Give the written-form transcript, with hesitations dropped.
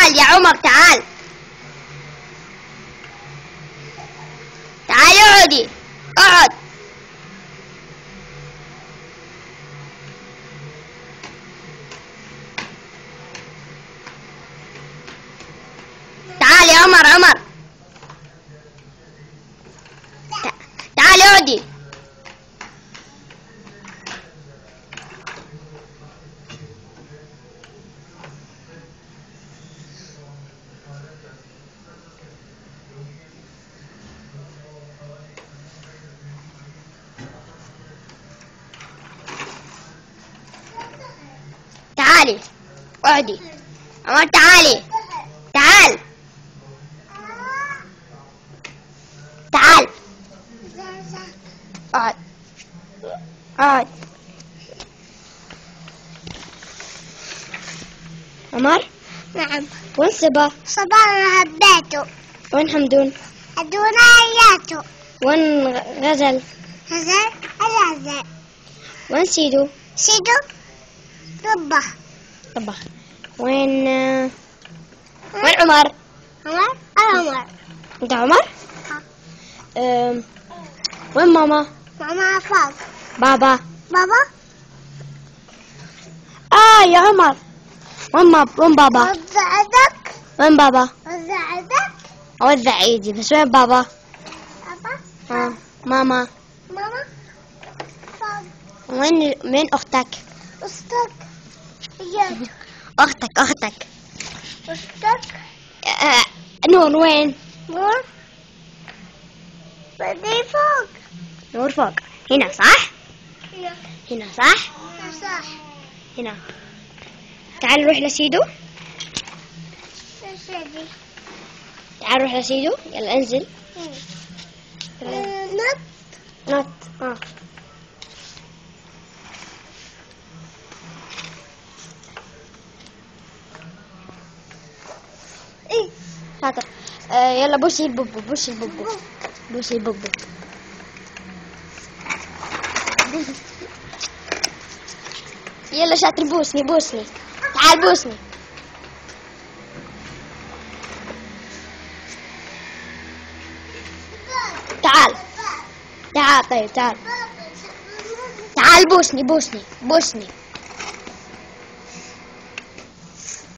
تعال يا عمر، تعال تعال، اقعدي، اقعد. تعال يا عمر، عمر تعال اقعدي. تعالي اقعدي عمر، تعالي، تعال تعال، اقعد اقعد. عمر. نعم. وين صبا؟ صبا هباته. وين حمدون؟ حمدون عياته. وين غزل؟ غزل الغزل. وين سيدو؟ سيدو طبخ. طبخ. وين وين عمر؟ عمر. عمر. انت عمر؟ وين ماما؟ ماما فوق. بابا؟ بابا يا عمر، وين بابا؟ وزعتك. وين بابا؟ وزعتك. اوزع ايدي، بس وين بابا؟ بابا. ماما؟ ماما فوق. وين اختك؟ أختك. جات. اختك أختك. نور وين؟ نور. بدي فوق. نور فوق هنا، صح؟ هنا صح؟ صح. هنا. تعال نروح لسيدو. سيدي. تعال نروح لسيدو، يلا انزل. نط. إيه. شاطر. يلا بوسي البوبو، بوسي البوبو، بوسي البوبو. يلا شاطر، بوسني بوسني، تعال بوسني. تعال تعال، طيب تعال تعال، بوسني بوسني بوسني.